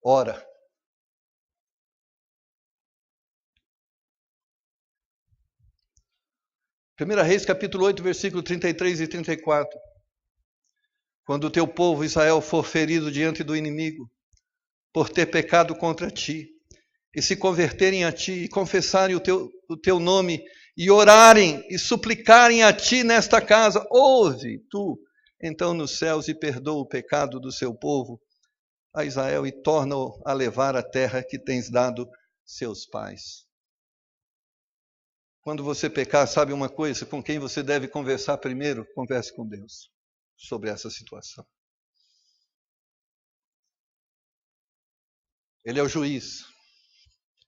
Ora. 1 Reis, capítulo 8, versículo 33 e 34. Quando o teu povo Israel for ferido diante do inimigo, por ter pecado contra ti, e se converterem a ti, e confessarem o teu nome, e orarem, e suplicarem a ti nesta casa, ouve tu, então nos céus, e perdoa o pecado do seu povo, a Israel, e torna-o a levar a terra que tens dado seus pais. Quando você pecar, sabe uma coisa? Com quem você deve conversar primeiro? Converse com Deus sobre essa situação. Ele é o juiz.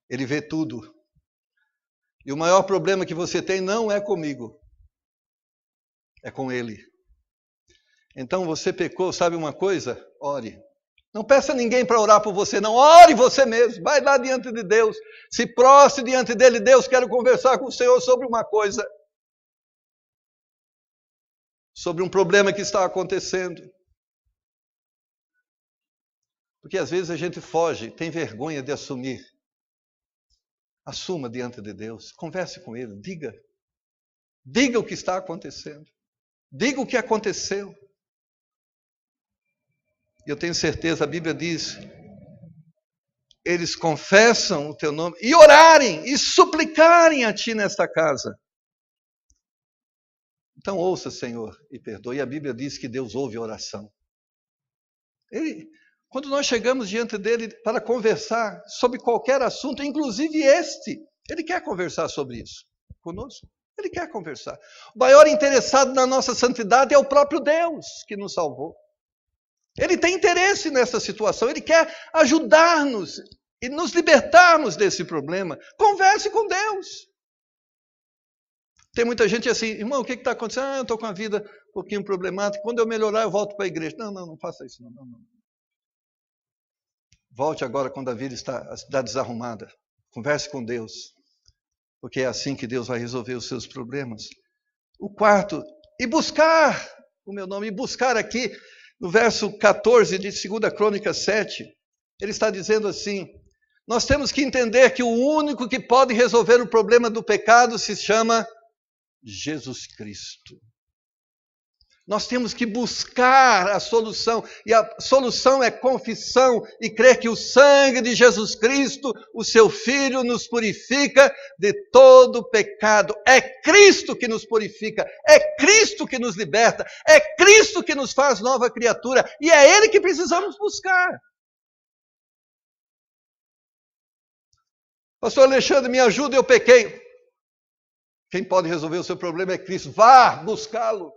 Ele vê tudo. E o maior problema que você tem não é comigo. É com ele. Então você pecou, sabe uma coisa? Ore. Não peça ninguém para orar por você, não. Ore você mesmo. Vai lá diante de Deus. Se prostre diante dele. Deus, quero conversar com o Senhor sobre uma coisa. Sobre um problema que está acontecendo. Porque às vezes a gente foge, tem vergonha de assumir. Assuma diante de Deus. Converse com ele. Diga. Diga o que está acontecendo. Diga o que aconteceu. Eu tenho certeza, a Bíblia diz, eles confessam o teu nome e orarem e suplicarem a ti nesta casa. Então ouça, Senhor, e perdoe. E a Bíblia diz que Deus ouve a oração. Quando nós chegamos diante dele para conversar sobre qualquer assunto, inclusive este, ele quer conversar sobre isso conosco. Ele quer conversar. O maior interessado na nossa santidade é o próprio Deus que nos salvou. Ele tem interesse nessa situação, ele quer ajudar-nos e nos libertarmos desse problema. Converse com Deus. Tem muita gente assim, irmão, o que está acontecendo? Eu estou com a vida um pouquinho problemática, quando eu melhorar eu volto para a igreja. Não faça isso, não. Volte agora quando a vida está desarrumada. Converse com Deus, porque é assim que Deus vai resolver os seus problemas. O quarto, e buscar o meu nome, e buscar aqui, no verso 14 de 2 Crônicas 7, ele está dizendo assim, nós temos que entender que o único que pode resolver o problema do pecado se chama Jesus Cristo. Nós temos que buscar a solução, e a solução é confissão e crer que o sangue de Jesus Cristo, o seu Filho, nos purifica de todo pecado. É Cristo que nos purifica, é Cristo que nos liberta, é Cristo que nos faz nova criatura, e é Ele que precisamos buscar. Pastor Alexandre, me ajuda, eu pequei. Quem pode resolver o seu problema é Cristo. Vá buscá-lo.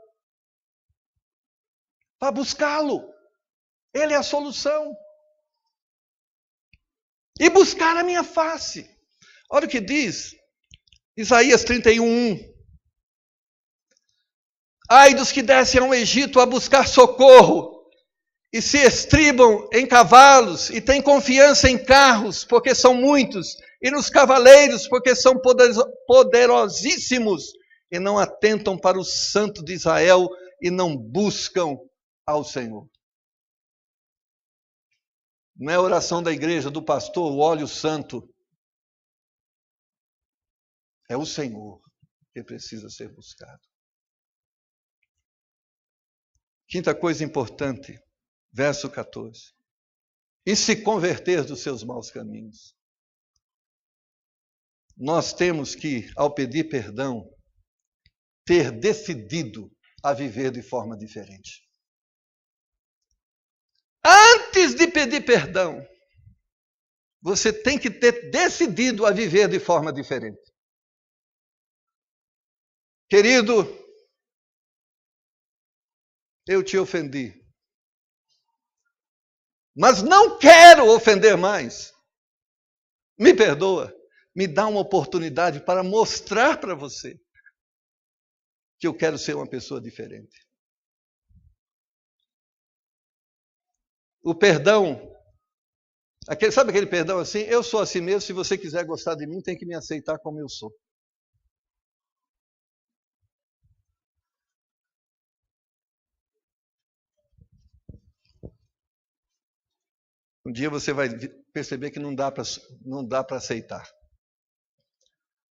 Vá buscá-lo. Ele é a solução. E buscar a minha face. Olha o que diz Isaías 31:1. Ai dos que descem ao Egito a buscar socorro, e se estribam em cavalos, e têm confiança em carros, porque são muitos, e nos cavaleiros, porque são poderosíssimos, e não atentam para o Santo de Israel, e não buscam ao Senhor. Não é a oração da igreja, do pastor, o óleo santo. É o Senhor que precisa ser buscado. Quinta coisa importante, verso 14. E se converter dos seus maus caminhos. Nós temos que, ao pedir perdão, ter decidido a viver de forma diferente. Antes de pedir perdão, você tem que ter decidido a viver de forma diferente. Querido, eu te ofendi, mas não quero ofender mais. Me perdoa, me dá uma oportunidade para mostrar para você que eu quero ser uma pessoa diferente. O perdão, sabe aquele perdão assim? Eu sou assim mesmo, se você quiser gostar de mim, tem que me aceitar como eu sou. Um dia você vai perceber que não dá para aceitar.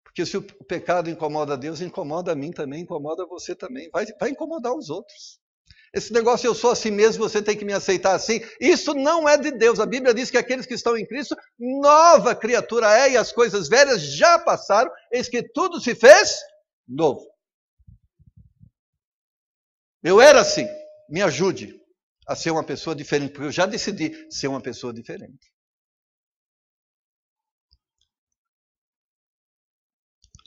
Porque se o pecado incomoda Deus, incomoda a mim também, incomoda você também. Vai incomodar os outros. Esse negócio, eu sou assim mesmo, você tem que me aceitar assim. Isso não é de Deus. A Bíblia diz que aqueles que estão em Cristo, nova criatura é, e as coisas velhas já passaram, eis que tudo se fez novo. Eu era assim, me ajude a ser uma pessoa diferente, porque eu já decidi ser uma pessoa diferente.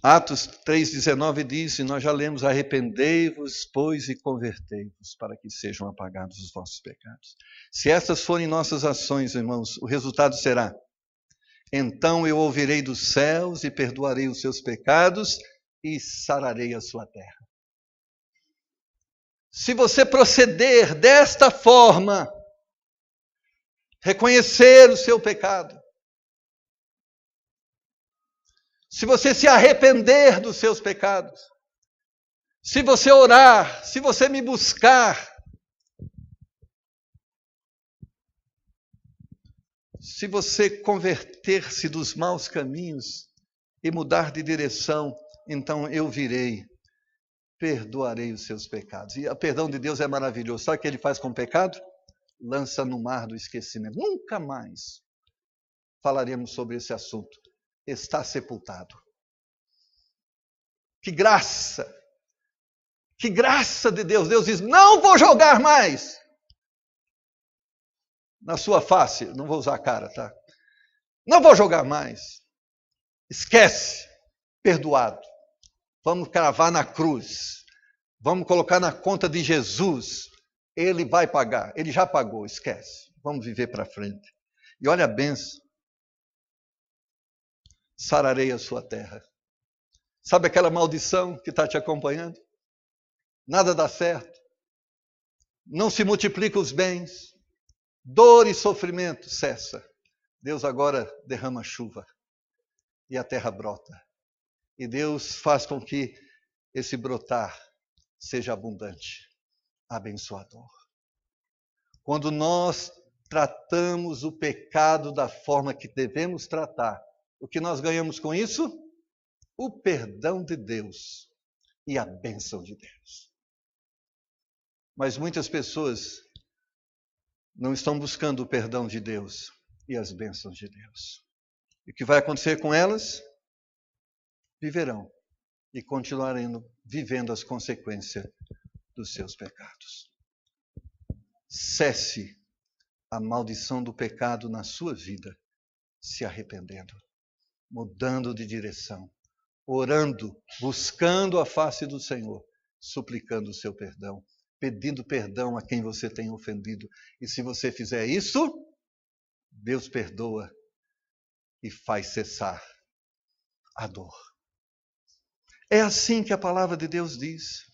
Atos 3,19 diz, e nós já lemos, arrependei-vos, pois, e convertei-vos, para que sejam apagados os vossos pecados. Se estas forem nossas ações, irmãos, o resultado será, então eu ouvirei dos céus e perdoarei os seus pecados e sararei a sua terra. Se você proceder desta forma, reconhecer o seu pecado, se você se arrepender dos seus pecados, se você orar, se você me buscar, se você converter-se dos maus caminhos e mudar de direção, então eu virei, perdoarei os seus pecados. E o perdão de Deus é maravilhoso. Sabe o que ele faz com o pecado? Lança no mar do esquecimento. Nunca mais falaremos sobre esse assunto. Está sepultado. Que graça! Que graça de Deus! Deus diz, não vou jogar mais na sua face. Não vou usar a cara, tá? Não vou jogar mais. Esquece. Perdoado. Vamos cravar na cruz. Vamos colocar na conta de Jesus. Ele vai pagar. Ele já pagou, esquece. Vamos viver para frente. E olha a bênção. Sararei a sua terra. Sabe aquela maldição que está te acompanhando? Nada dá certo. Não se multiplicam os bens. Dor e sofrimento cessa. Deus agora derrama chuva. E a terra brota. E Deus faz com que esse brotar seja abundante, abençoador. Quando nós tratamos o pecado da forma que devemos tratar, o que nós ganhamos com isso? O perdão de Deus e a bênção de Deus. Mas muitas pessoas não estão buscando o perdão de Deus e as bênçãos de Deus. E o que vai acontecer com elas? Viverão e continuarão vivendo as consequências dos seus pecados. Cesse a maldição do pecado na sua vida, se arrependendo, mudando de direção, orando, buscando a face do Senhor, suplicando o seu perdão, pedindo perdão a quem você tem ofendido. E se você fizer isso, Deus perdoa e faz cessar a dor. É assim que a palavra de Deus diz.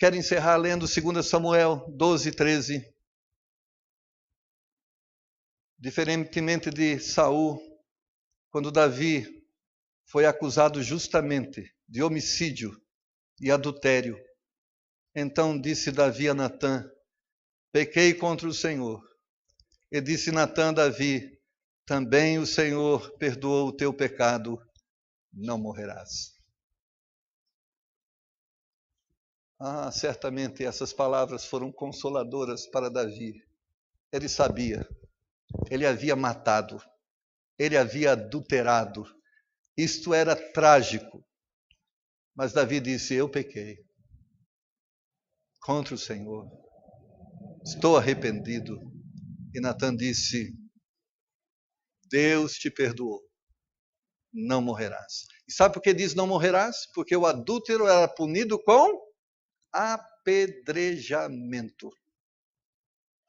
Quero encerrar lendo 2 Samuel 12, 13. Diferentemente de Saul, quando Davi foi acusado justamente de homicídio e adultério, então disse Davi a Natã, pequei contra o Senhor. E disse Natã a Davi: também o Senhor perdoou o teu pecado, não morrerás. Certamente essas palavras foram consoladoras para Davi. Ele sabia, ele havia matado, ele havia adulterado. Isto era trágico. Mas Davi disse: eu pequei contra o Senhor, estou arrependido. E Natã disse: Deus te perdoou, não morrerás. E sabe por que diz não morrerás? Porque o adúltero era punido com apedrejamento.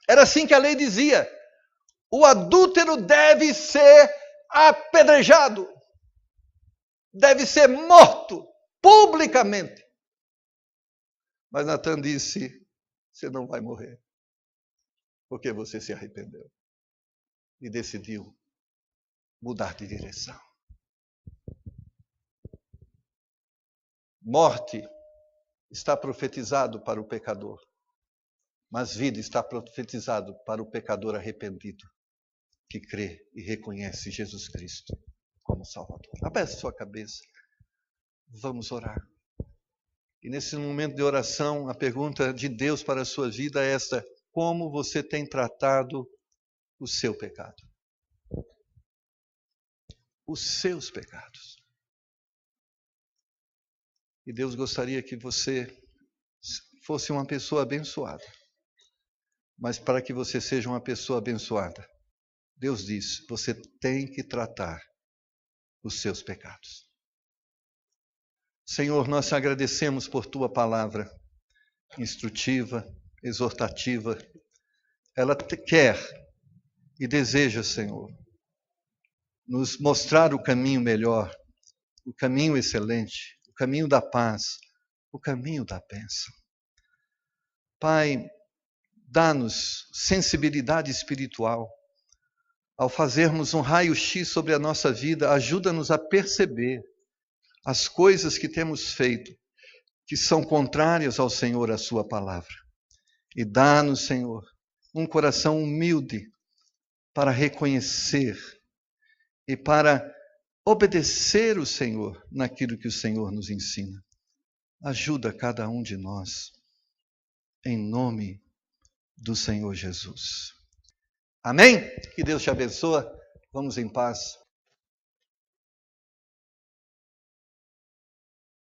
Era assim que a lei dizia: o adúltero deve ser apedrejado, deve ser morto publicamente. Mas Natã disse: você não vai morrer, porque você se arrependeu e decidiu mudar de direção. Morte está profetizado para o pecador, mas vida está profetizado para o pecador arrependido, que crê e reconhece Jesus Cristo como Salvador. Abaixe sua cabeça, vamos orar. E nesse momento de oração, a pergunta de Deus para a sua vida é esta: como você tem tratado o seu pecado? Os seus pecados. E Deus gostaria que você fosse uma pessoa abençoada. Mas para que você seja uma pessoa abençoada, Deus diz: você tem que tratar os seus pecados. Senhor, nós te agradecemos por tua palavra instrutiva, exortativa. Ela quer e deseja, Senhor, nos mostrar o caminho melhor, o caminho excelente, o caminho da paz, o caminho da bênção. Pai, dá-nos sensibilidade espiritual. Ao fazermos um raio-x sobre a nossa vida, ajuda-nos a perceber as coisas que temos feito, que são contrárias ao Senhor, à sua palavra. E dá-nos, Senhor, um coração humilde para reconhecer e para obedecer o Senhor naquilo que o Senhor nos ensina. Ajuda cada um de nós, em nome do Senhor Jesus. Amém? Que Deus te abençoe. Vamos em paz.